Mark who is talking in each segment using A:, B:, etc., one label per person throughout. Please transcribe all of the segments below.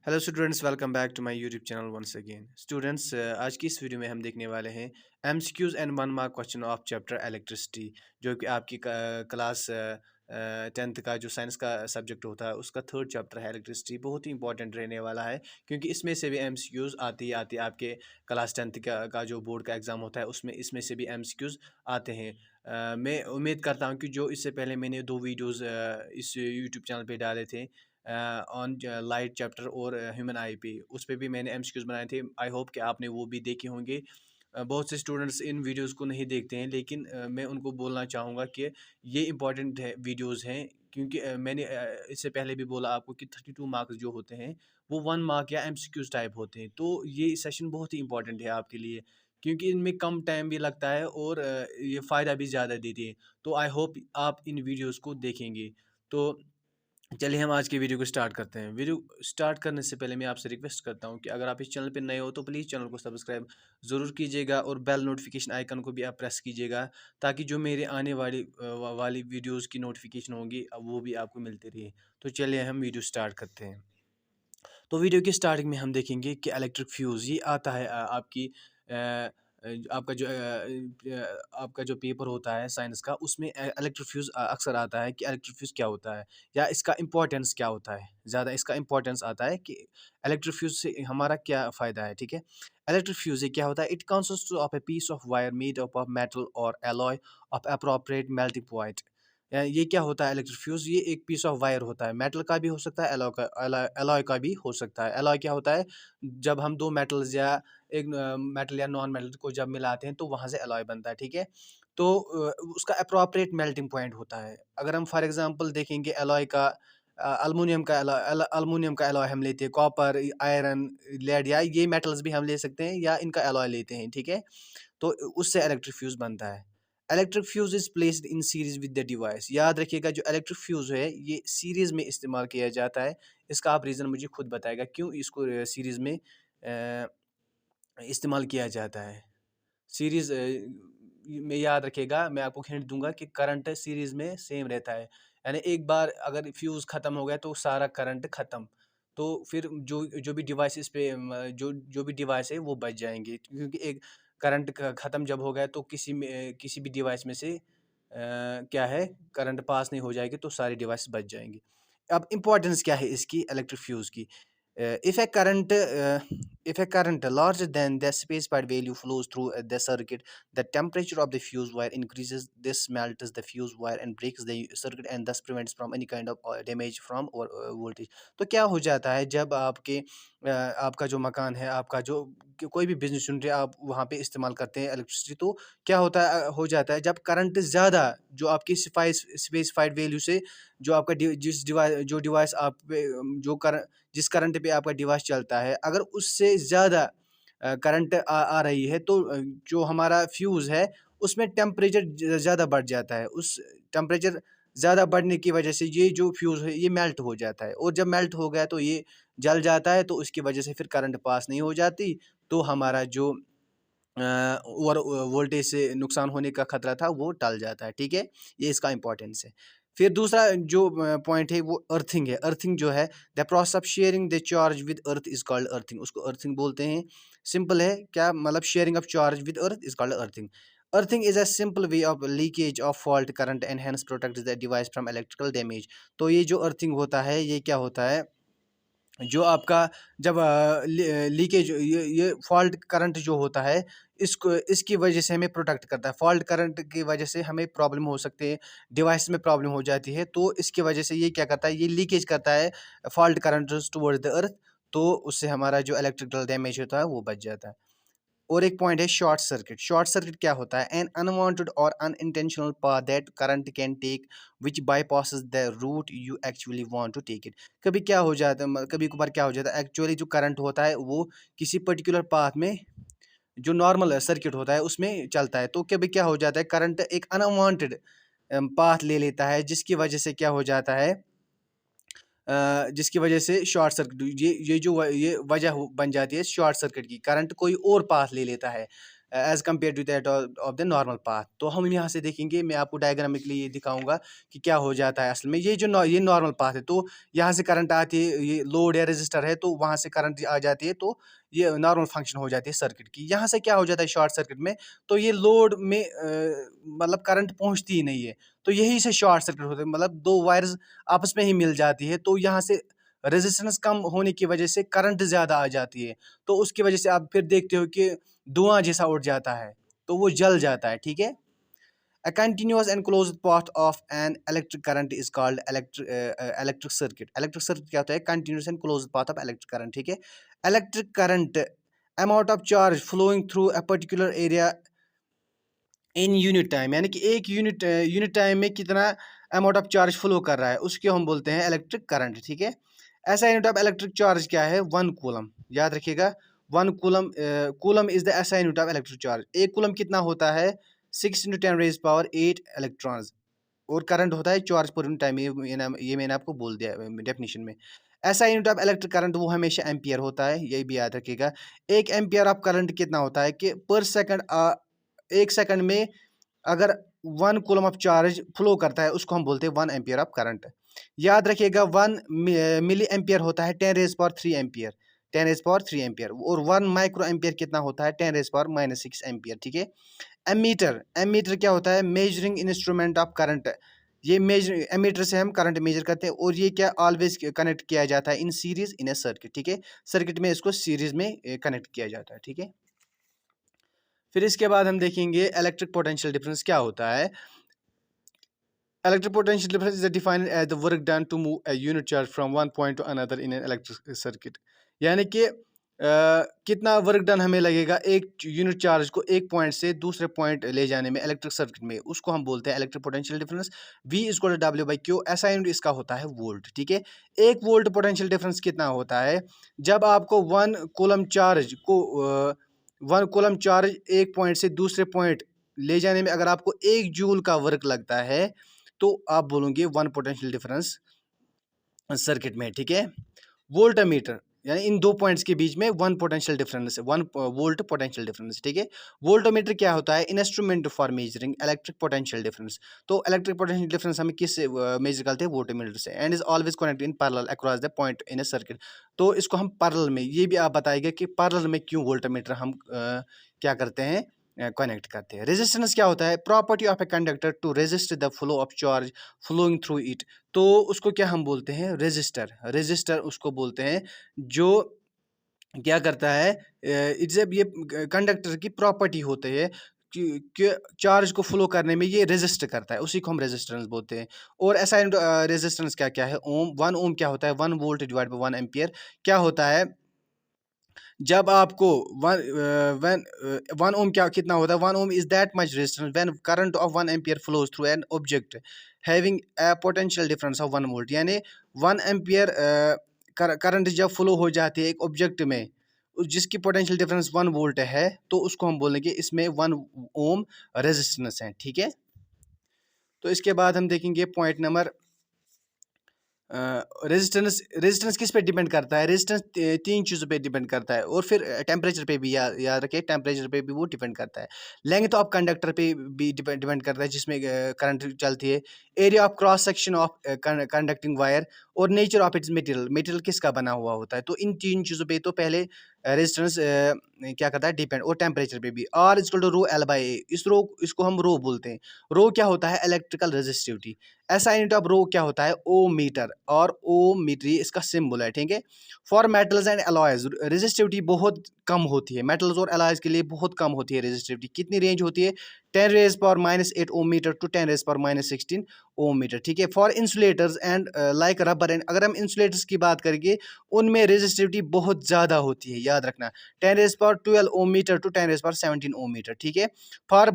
A: Hello students, welcome back to my YouTube channel once again. Students, आज की इस video में हम देखने वाले हैं MCQs and one mark question of chapter electricity, जो कि आपकी क्लास 10th का जो साइंस का सब्जेक्ट होता है उसका थर्ड चैप्टर है इलेक्ट्रिसिटी। बहुत ही इंपॉर्टेंट रहने वाला है क्योंकि इसमें से भी एमसीक्यूज आती आपके क्लास 10th का जो बोर्ड का एग्ज़ाम होता है उसमें इसमें से भी एमसीक्यूज आते हैं। मैं उम्मीद करता हूँ कि जो इससे पहले मैंने दो वीडियोज़ इस यूट्यूब चैनल पे डाले थे ऑन लाइट चैप्टर और ह्यूमन आई पे, उस पे भी मैंने एमसीक्यूज बनाए थे। आई होप कि आपने वो भी देखे होंगे। बहुत से स्टूडेंट्स इन वीडियोस को नहीं देखते हैं, लेकिन मैं उनको बोलना चाहूँगा कि ये इंपॉर्टेंट है वीडियोस हैं, क्योंकि मैंने इससे पहले भी बोला आपको कि 32 मार्क्स जो होते हैं वो 1 मार्क या एमसीक्यूज टाइप होते हैं। तो ये सेशन बहुत ही इंपॉर्टेंट है आपके लिए, क्योंकि इनमें कम टाइम भी लगता है और ये फ़ायदा भी ज़्यादा देती है। तो आई होप आप इन वीडियोज़ को देखेंगे। तो चलिए हम आज की वीडियो को स्टार्ट करते हैं। वीडियो स्टार्ट करने से पहले मैं आपसे रिक्वेस्ट करता हूं कि अगर आप इस चैनल पर नए हो तो प्लीज़ चैनल को सब्सक्राइब ज़रूर कीजिएगा और बेल नोटिफिकेशन आइकन को भी आप प्रेस कीजिएगा, ताकि जो मेरे आने वाली वीडियोस की नोटिफिकेशन होंगी अब वो भी आपको मिलती रहे। तो चलिए हम वीडियो स्टार्ट करते हैं। तो वीडियो की स्टार्टिंग में हम देखेंगे कि इलेक्ट्रिक फ्यूज़ ये आता है आपकी आपका आपका जो पेपर होता है साइंस का, उसमें इलेक्ट्रिक फ्यूज़ अक्सर आता है कि इलेक्ट्रिक फ्यूज़ क्या होता है या इसका इम्पोर्टेंस क्या होता है। ज़्यादा इसका इम्पोर्टेंस आता है कि इलेक्ट्रिक फ्यूज़ से हमारा क्या फ़ायदा है, ठीक है। इलेक्ट्रिक फ्यूज़ ये क्या होता है? It consist of a piece of wire made up of metal और alloy of appropriate melting point. ये क्या होता है इलेक्ट्रिक फ्यूज़? ये एक पीस ऑफ वायर होता है, मेटल का भी हो सकता है, एलॉय का भी हो सकता है। एलॉय क्या होता है? जब हम 2 मेटल्स या एक मेटल या नॉन मेटल को जब मिलाते हैं तो वहाँ से एलॉय बनता है, ठीक है? तो उसका एप्रोप्रिएट मेल्टिंग पॉइंट होता है। अगर हम फॉर एग्ज़ाम्पल देखेंगे एलॉय का, अल्युमिनियम का एलॉय हम लेते हैं, कॉपर, आयरन, लेड या ये मेटल्स भी हम ले सकते हैं या इनका एलॉय लेते हैं, ठीक है? तो उससे इलेक्ट्रिक फ्यूज़ बनता है। Electric fuse is placed in series with the device. याद रखिएगा, जो इलेक्ट्रिक फ्यूज़ है ये सीरीज़ में इस्तेमाल किया जाता है। इसका आप रीज़न मुझे खुद बताइएगा क्यों इसको सीरीज़ में इस्तेमाल किया जाता है। सीरीज़ में याद रखिएगा, मैं आपको हिंट दूँगा कि करंट सीरीज़ में सेम रहता है। यानी एक बार अगर फ्यूज़ ख़त्म हो गया तो सारा करंट ख़त्म। तो फिर जो जो भी डिवाइसेज़ पे जो भी डिवाइस है वो बच जाएँगे, क्योंकि एक करंट ख ख़त्म जब हो गया तो किसी भी डिवाइस में से क्या है, करंट पास नहीं हो जाएगी तो सारी डिवाइस बच जाएँगी। अब इम्पोर्टेंस क्या है इसकी इलेक्ट्रिक फ्यूज़ की? Uh, if a current uh, if a current larger than the specified value flows through the circuit, the temperature of the fuse wire increases. This melts the fuse wire and breaks the circuit and thus prevents from any kind of damage from or voltage. तो क्या हो जाता है जब आपका जो मकान है, आपका जो कोई भी बिजनेस यूनिट है, आप वहाँ पे इस्तेमाल करते हैं इलेक्ट्रिसिटी, तो क्या होता है, हो जाता है जब करंट ज़्यादा जो आपकी स्पेसिफाइड वैल्यू से, जो आपका जो डिवाइस आप पे जो कर जिस करंट पे आपका डिवाइस चलता है, अगर उससे ज़्यादा करंट आ रही है तो जो हमारा फ्यूज़ है उसमें टेम्परेचर ज़्यादा बढ़ जाता है। उस टेम्परेचर ज़्यादा बढ़ने की वजह से ये जो फ्यूज़ है ये मेल्ट हो जाता है, और जब मेल्ट हो गया तो ये जल जाता है, तो उसकी वजह से फिर करंट पास नहीं हो जाती। तो हमारा जो ओवर वोल्टेज से नुकसान होने का खतरा था वो टल जाता है, ठीक है? ये इसका इम्पोर्टेंस है। फिर दूसरा जो पॉइंट है वो अर्थिंग है। अर्थिंग जो है, the process of sharing the charge with earth is called earthing. उसको अर्थिंग बोलते हैं। सिंपल है, क्या मतलब sharing of charge with earth is called earthing. Earthing is a simple way of leakage of fault current and hence protects the device from electrical damage. तो ये जो earthing होता है ये क्या होता है, जो आपका जब लीकेज, ये फॉल्ट करंट जो होता है, इसको इसकी वजह से हमें प्रोटेक्ट करता है। फॉल्ट करंट की वजह से हमें प्रॉब्लम हो सकती है, डिवाइस में प्रॉब्लम हो जाती है, तो इसकी वजह से ये क्या करता है, ये लीकेज करता है fault current towards the earth. तो उससे हमारा जो इलेक्ट्रिकल डैमेज होता है वो बच जाता है। और एक पॉइंट है शॉर्ट सर्किट। शॉर्ट सर्किट क्या होता है? एन अनवांटेड और unintentional path that current can take which bypasses the route you actually want to take it. कभी क्या हो जाता है, कभी कभार क्या हो जाता है, एक्चुअली जो करंट होता है वो किसी पर्टिकुलर पाथ में, जो नॉर्मल सर्किट होता है उसमें चलता है, तो कभी क्या हो जाता है, करंट एक अनवांटेड पाथ ले लेता है, जिसकी वजह से क्या हो जाता है, जिसकी वजह से शॉर्ट सर्किट, ये वजह बन जाती है शॉर्ट सर्किट की। करंट कोई और पाथ ले लेता है, as compare to that of the normal path. तो हम यहाँ से देखेंगे, मैं आपको डायग्रामिकली ये दिखाऊंगा कि क्या हो जाता है असल में। ये जो ये नॉर्मल पाथ है, तो यहाँ से करंट आती है, ये लोड या रजिस्टर है, तो वहाँ से करंट आ जाती है, तो ये नॉर्मल फंक्शन हो जाती है सर्किट की। यहाँ से क्या हो जाता है शॉर्ट सर्किट में, तो ये लोड में मतलब करंट पहुँचती ही नहीं है, तो यही से शॉर्ट सर्किट होता है, मतलब दो वायर्स आपस में ही मिल जाती है, तो यहाँ से रेजिस्टेंस कम होने की वजह से करंट ज़्यादा आ जाती है, तो उसकी वजह से आप फिर देखते हो कि धुआं जैसा उठ जाता है, तो वो जल जाता है, ठीक है। A continuous and closed path of an electric current is called electric circuit. Electric circuit क्या होता है? Continuous and closed path of electric current, ठीक है। Electric current amount of charge flowing through a particular area in unit time, यानी कि एक unit time में कितना अमाउंट ऑफ चार्ज फ्लो कर रहा है, उसके हम बोलते हैं इलेक्ट्रिक करंट, ठीक है। ऐसा यूनिट ऑफ इलेक्ट्रिक चार्ज क्या है? 1 कूलम, याद रखिएगा। 1 कूलम, कूलम इज द ऐसा यूनिट ऑफ इलेक्ट्रिक चार्ज। एक कूलम कितना होता है? 6 × 10⁻⁸ इलेक्ट्रॉन्स, और करंट होता है चार्ज पर यूनिट टाइम। ये मैंने आपको बोल दिया डेफिनेशन में। ऐसा यूनिट ऑफ इलेक्ट्रिक करंट वो हमेशा एम्पियर होता है, ये भी याद रखिएगा। एक एम्पियर ऑफ करंट कितना होता है कि पर सेकंड, 1 सेकंड में अगर 1 कूलम ऑफ चार्ज फ्लो करता है, उसको हम बोलते हैं 1 एम्पियर ऑफ करंट। याद रखिएगा 1 मिली एम्पियर होता है 10⁻³ एम्पियर, 10⁻³ एम्पियर, और 1 माइक्रो एम्पियर कितना होता है? 10⁻⁻6 एम्पियर, ठीक है। एमीटर, एमीटर क्या होता है? Measuring instrument of current. ये मेजर एमीटर से हम करंट मेजर करते हैं, और ये क्या ऑलवेज कनेक्ट किया जाता है in series in A circuit, ठीक है। सर्किट में इसको सीरीज में कनेक्ट किया जाता है, ठीक है। फिर इसके बाद हम देखेंगे इलेक्ट्रिक पोटेंशियल डिफरेंस क्या होता है। Electric potential difference is defined as the work done to move a unit charge from one point to another in an electric circuit, यानी कि कितना वर्क डन हमें लगेगा एक यूनिट चार्ज को एक पॉइंट से दूसरे पॉइंट ले जाने में इलेक्ट्रिक सर्किट में, उसको हम बोलते हैं electric potential difference. V equal to W/Q, ऐसा यूनिट इसका होता है वोल्ट, ठीक है। 1 वोल्ट पोटेंशियल डिफरेंस कितना होता है? जब आपको 1 कूलम चार्ज एक पॉइंट से दूसरे पॉइंट ले जाने में अगर आपको 1 जूल का वर्क लगता है, तो आप बोलोगे 1 पोटेंशियल डिफरेंस सर्किट में, ठीक है। वोल्टमीटर, यानी इन दो पॉइंट्स के बीच में 1 potential difference, 1 volt potential difference, ठीक है। वोल्टमीटर क्या होता है? Instrument for measuring electric potential difference. तो इलेक्ट्रिक पोटेंशियल डिफरेंस हमें किस से मेजर करते हैं? वोल्टमीटर से। And is always connected in parallel across the point in A circuit. तो इसको हम पैरेलल में, ये भी आप बताइएगा कि पैरेलल में क्यों वोल्टमीटर हम क्या करते हैं? कनेक्ट करते हैं। रेजिस्टेंस क्या होता है? Property of a conductor to resist the flow of charge flowing through it. तो उसको क्या हम बोलते हैं? रेजिस्टर। रेजिस्टर उसको बोलते हैं जो क्या करता है, इट्स ये कंडक्टर की प्रॉपर्टी होती है कि चार्ज को फ्लो करने में ये रेजिस्ट करता है, उसी को हम रेजिस्टेंस बोलते हैं। और ऐसा रेजिस्टेंस क्या क्या है? ओम, 1 ओम क्या होता है? 1 वोल्ट डिवाइड बाई 1 एम्पियर क्या होता है? जब आपको 1 ओम क्या कितना होता है? 1 ohm is that much resistance when current of 1 ampere flows through an object having a potential difference of 1 volt, यानी 1 एम्पियर करंट जब फ्लो हो जाती है एक ऑब्जेक्ट में जिसकी पोटेंशियल डिफरेंस 1 वोल्ट है, तो उसको हम बोलेंगे इसमें 1 ओम रेजिस्टेंस है, ठीक है। तो इसके बाद हम देखेंगे पॉइंट नंबर, रेजिस्टेंस किस पे डिपेंड करता है? रेजिस्टेंस 3 चीज़ों पे डिपेंड करता है, और फिर टेम्परेचर पे भी याद रखिए, टेम्परेचर पे भी वो डिपेंड करता है। लेंथ ऑफ कंडक्टर पे भी डिपेंड करता है जिसमें करंट चलती है। Area of cross section of conducting wire, और nature of its material, material किसका बना हुआ होता है। तो इन 3 चीज़ों पे तो पहले रेजिस्टेंस क्या करता है? डिपेंड, और टेम्परेचर पे भी। R equal to rho L by A, इसको हम रो बोलते हैं। रो क्या होता है? Electrical resistivity. ऐसा यूनिट ऑफ रो क्या होता है? ओम मीटर, और ओम मीटर इसका सिंबल है, ठीक है। For metals and alloys resistivity बहुत कम होती है, मेटल्स और अलॉयज के लिए बहुत कम होती है रेजिस्टिविटी। कितनी रेंज होती है? 10⁻⁻8 ओम मीटर टू 10⁻⁻16 ओम मीटर, ठीक है। For insulators and like rubber and, अगर हम इंसुलेटर्स की बात करेंगे उनमें रेजिस्टिविटी बहुत ज़्यादा होती है, याद रखना, 10⁻12 ओम मीटर टू 10⁻17 ओम मीटर, ठीक है। For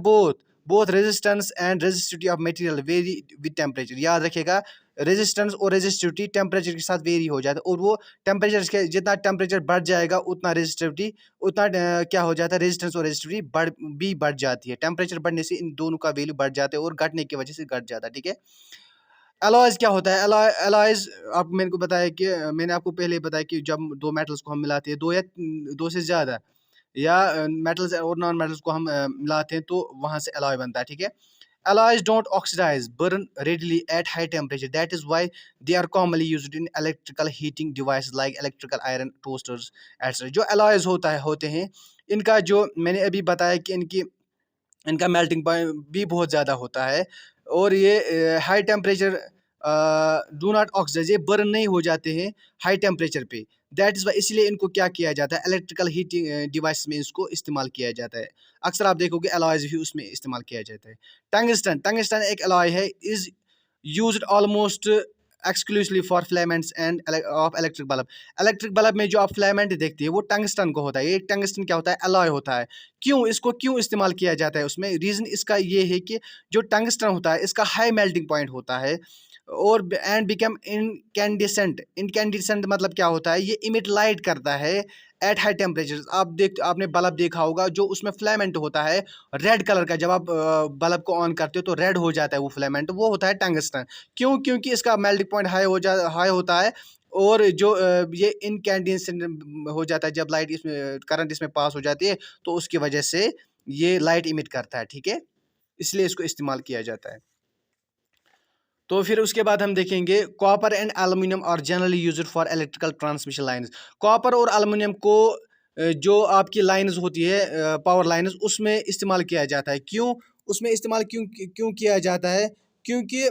A: both resistance and resistivity of material very with temperature, याद रखिएगा, रेजिस्टेंस और रेजिस्टिविटी टेम्परेचर के साथ वेरी हो जाता है, और वो टेम्परेचर के जितना टेम्परेचर बढ़ जाएगा उतना रेजिस्टिविटी उतना क्या हो जाता है? रेजिस्टेंस और रेजिस्टिविटी बढ़ जाती है। टेम्परेचर बढ़ने से इन दोनों का वैल्यू बढ़ जाता है, और घटने की वजह से घट जाता है, ठीक है। अलॉयज क्या होता है? अलॉयज आप मेरे को बताया कि मैंने आपको पहले बताया कि जब दो मेटल्स को हम मिलाते हैं, दो या दो से ज़्यादा, या मेटल्स और नॉन मेटल्स को हम मिलाते हैं तो वहाँ से अलॉय बनता है, ठीक है। Alloys don't oxidize, burn readily at high temperature. That is why they are commonly used in electrical heating devices like electrical iron toasters, etc. जो alloys होते हैं, इनका जो मैंने अभी बताया कि इनका मेल्टिंग पॉइंट भी बहुत ज़्यादा होता है, और ये high temperature do not oxidise, ये बर्न नहीं हो जाते हैं हाई टेम्परेचर पे। दैट इज़ वाई, इसलिए इनको क्या किया जाता है, इलेक्ट्रिकल हीटिंग डिवाइस में इसको इस्तेमाल किया जाता है। अक्सर आप देखोगे अलॉयज भी उसमें इस्तेमाल किया जाता है। टंगस्टन, टंगस्टन एक अलॉय है, is used almost exclusively for filaments end of electric bulb. Electric bulb में जो आप फिलामेंट देखते हैं वो टंगस्टन को होता है। ये टंगस्टन क्या होता है, अलॉय होता है। इसको क्यों इस्तेमाल किया जाता है उसमें, रीज़न इसका ये है कि जो टंगस्टन होता है इसका हाई मेल्टिंग पॉइंट होता है, और एंड बिकम इनकैंडिसेंट। इनकैंडिसेंट मतलब क्या होता है, ये इमिट लाइट करता है एट हाई टेम्परेचर। आपने बल्ब देखा होगा, जो उसमें फिलामेंट होता है रेड कलर का, जब आप बल्ब को ऑन करते हो तो रेड हो जाता है वो फिलामेंट, वो होता है टंगस्टन। क्योंकि इसका मेल्टिंग पॉइंट हाई होता है, और जो ये इनकैंडिसेंट हो जाता है जब लाइट इसमें करंट इसमें पास हो जाती है, तो उसकी वजह से ये लाइट इमिट करता है, ठीक है, इसलिए इसको इस्तेमाल किया जाता है। तो फिर उसके बाद हम देखेंगे copper and aluminium are generally used for electrical transmission lines. Copper और एल्युमिनियम को जो आपकी लाइंस होती है, पावर लाइंस, उसमें इस्तेमाल किया जाता है। उसमें इस्तेमाल क्यों किया जाता है, क्योंकि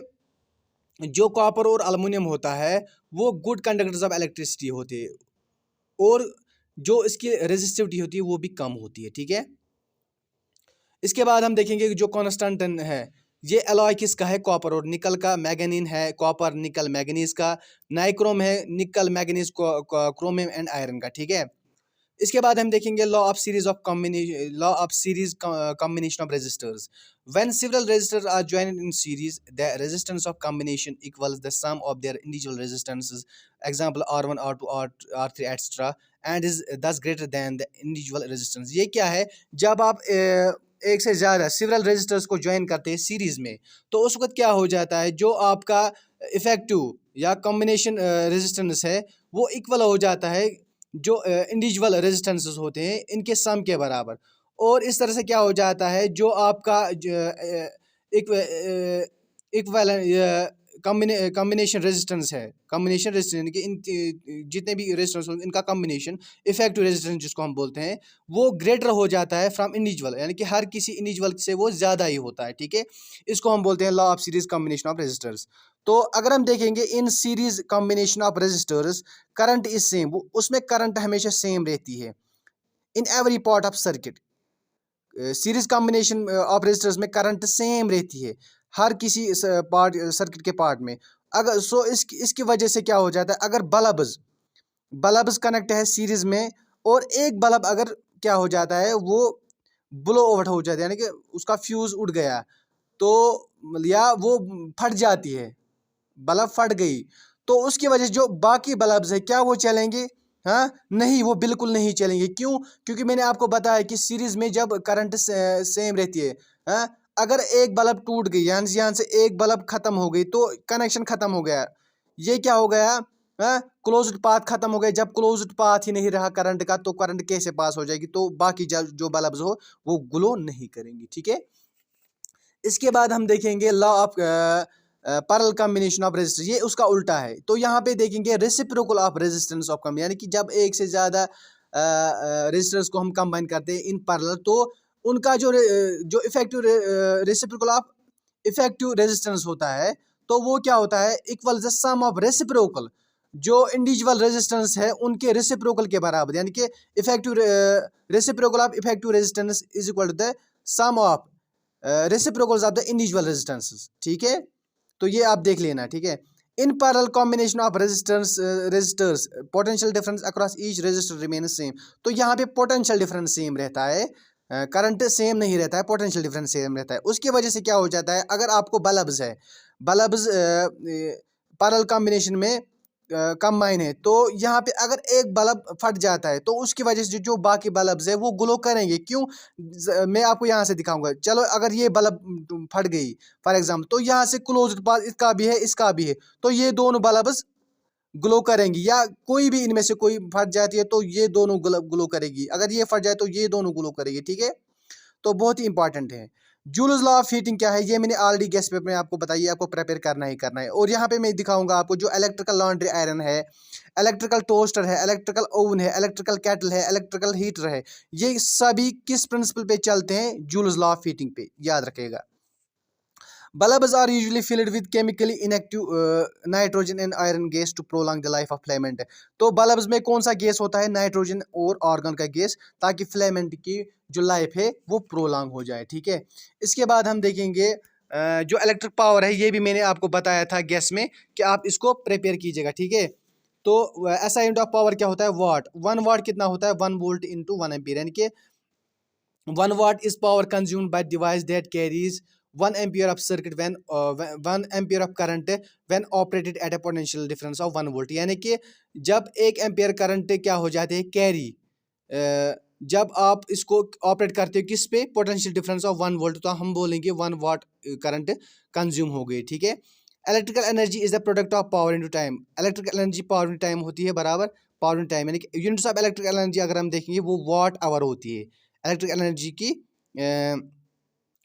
A: जो कॉपर और एल्युमिनियम होता है वो गुड कंडक्टर्स ऑफ इलेक्ट्रिसिटी होते हैं, और जो इसकी रेजिस्टिविटी होती है वो भी कम होती है, ठीक है। इसके बाद हम देखेंगे कि जो कॉन्स्टेंट है, ये अलॉय किसका है, कॉपर और निकल का। मैग्नीन है कॉपर निकल मैग्नीज का। नाइक्रोम है निकल मैग्नीज क्रोमियम एंड आयरन का, ठीक है। इसके बाद हम देखेंगे law of series combination of resistors. When several resistors are joined in series, the resistance of combination equals the sum of their individual resistances, example R1 R2 R3 etcetera, and is thus greater than the individual resistance. ये क्या है, जब आप एक से ज़्यादा several resistors को join करते हैं सीरीज में, तो उस वक्त क्या हो जाता है, जो आपका इफेक्टिव या कॉम्बिनेशन रेजिस्टेंस है वो इक्वल हो जाता है जो इंडिविजुअल रेजिस्टेंसेस होते हैं इनके सम के बराबर। और इस तरह से क्या हो जाता है, जो आपका कॉम्बिनेशन रेजिस्टेंस है, कॉम्बिनेशन रेजिस्टेंस कि इन जितने भी रेजिस्टेंस होंगे इनका कॉम्बिनेशन, इफेक्टिव रेजिस्टेंस जिसको हम बोलते हैं, वो ग्रेटर हो जाता है फ्रॉम इंडिविजुअल, यानी कि हर किसी इंडिविजुअल से वो ज़्यादा ही होता है, ठीक है। इसको हम बोलते हैं law of series combination of resistors. तो अगर हम देखेंगे in series combination of resistors, current is same, उसमें करंट हमेशा सेम रहती है in every part of circuit. Series combination of resistors में करंट सेम रहती है हर किसी पार्ट सर्किट के पार्ट में। अगर इसकी वजह से क्या हो जाता है, अगर बल्ब्स कनेक्ट है सीरीज में, और एक बल्ब अगर क्या हो जाता है, वो ब्लो ओवर हो जाता है, यानी कि उसका फ्यूज उड़ गया, तो या वो फट जाती है, बल्ब फट गई, तो उसकी वजह से जो बाकी बल्ब्स है क्या वो चलेंगे, हाँ नहीं, वो बिल्कुल नहीं चलेंगे। क्योंकि मैंने आपको बताया कि सीरीज में जब करंट सेम रहती है, हाँ, अगर एक बल्ब टूट गई, यहाँ से एक बल्ब खत्म हो गई, तो कनेक्शन खत्म हो गया, ये क्या हो गया, हाँ, क्लोज्ड पाथ खत्म हो गया। जब क्लोज्ड पाथ ही नहीं रहा करंट का, तो करंट कैसे पास हो जाएगी, तो बाकी जो बल्ब्स हो वो ग्लो नहीं करेंगी, ठीक है। इसके बाद हम देखेंगे law of parallel combination of resistor, ये उसका उल्टा है। तो यहाँ पे देखेंगे रेसिप्रोकल ऑफ रेजिस्टेंस ऑफ कम, यानी कि जब एक से ज़्यादा रेजिस्टर्स को हम कंबाइन करते हैं इन पैरेलल, तो उनका जो effective reciprocal of effective resistance होता है, तो वो क्या होता है, equal the sum of reciprocal, जो इंडिविजुअल रेजिस्टेंस है उनके रेसिप्रोकल के बराबर, यानी कि effective reciprocal of effective resistance is equal to the sum of reciprocals of the individual resistances, ठीक है। तो ये आप देख लेना, ठीक है। In parallel combination of resistors potential difference across each resistor remain same. तो यहाँ पे पोटेंशियल डिफरेंस सेम रहता है, करंट सेम नहीं रहता है, पोटेंशियल डिफरेंस सेम रहता है। उसकी वजह से क्या हो जाता है, अगर आपको बल्ब्स पैरेलल कॉम्बिनेशन में कंबाइन है, तो यहाँ पे अगर एक बल्ब फट जाता है, तो उसकी वजह से जो बाकी बल्ब्स है वो ग्लो करेंगे। मैं आपको यहाँ से दिखाऊंगा। चलो, अगर ये बल्ब फट गई फॉर एग्जाम्पल, तो यहाँ से क्लोज्ड पाथ इसका भी है, इसका भी है, तो ये दोनों बल्ब्स ग्लो करेंगी, या कोई भी इनमें से कोई फट जाती है तो ये दोनों ग्लो करेगी, अगर ये फट जाए तो ये दोनों ग्लो करेगी, ठीक है। तो बहुत ही इंपॉर्टेंट है। जूल्स लॉ ऑफ हीटिंग क्या है, ये मैंने ऑलरेडी गेस्ट पेपर में आपको बताइए, आपको प्रिपेयर करना ही करना है। और यहाँ पे मैं दिखाऊंगा आपको जो इलेक्ट्रिकल लॉन्ड्री आयरन है, इलेक्ट्रिकल टोस्टर है, इलेक्ट्रिकल ओवन है, इलेक्ट्रिकल केटल है, इलेक्ट्रिकल हीटर है, ये सभी किस प्रिंसिपल पे चलते हैं, जूल्स लॉ ऑफ हीटिंग पे, याद रखिएगा। Bulbs are usually filled with chemically inactive nitrogen and iron gas to prolong the life of filament। तो बल्ब्स में कौन सा गैस होता है, नाइट्रोजन और आर्गन का गैस, ताकि फिलामेंट की जो लाइफ है वो प्रोलॉन्ग हो जाए, ठीक है। इसके बाद हम देखेंगे जो इलेक्ट्रिक पावर है, ये भी मैंने आपको बताया था गैस में कि आप इसको प्रिपेयर कीजिएगा, ठीक है। तो ऐसा यूनिट ऑफ पावर क्या होता है, वाट। 1 वाट कितना होता है, 1 वोल्ट इंटू 1 एम्पियर, यानी कि 1 watt is power consumed by device that carries 1 ampere of circuit when 1 ampere of current when operated at a potential difference of 1 volt। यानी कि जब 1 एम्पियर करंट क्या हो जाते हैं, कैरी, जब आप इसको ऑपरेट करते हो किस पे, पोटेंशियल डिफरेंस ऑफ 1 वोल्ट, तो हम बोलेंगे 1 वाट करंट कंज्यूम हो गई, ठीक है। Electrical energy is the product of power into time. Electrical energy power in time होती है बराबर पावर इन टाइम, यानी कि यूनिट्स ऑफ इलेक्ट्रिकल एनर्जी अगर हम देखेंगे वो वाट आवर होती है। इलेक्ट्रिक एनर्जी की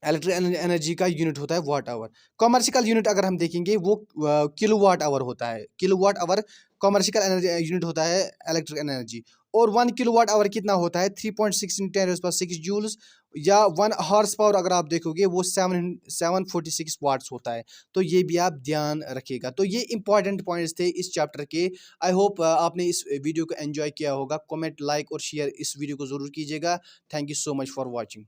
A: इलेक्ट्रिक एनर्जी का यूनिट होता है वाट आवर। कॉमर्शियल यूनिट अगर हम देखेंगे वो किलो वाट आवर होता है, kilowatt hour commercial energy unit होता है इलेक्ट्रिक एनर्जी। और 1 किलोवाट आवर कितना होता है, 3.6 × 10⁻⁶ जूल्स, या 1 हॉर्स पावर अगर आप देखोगे वो 746 वाट्स होता है। तो ये भी आप ध्यान रखिएगा। तो ये इंपॉर्टेंट पॉइंट्स थे इस चैप्टर के। आई होप आपने इस वीडियो को एंजॉय किया होगा। कमेंट, लाइक और शेयर इस वीडियो को ज़रूर कीजिएगा। Thank you so much for watching.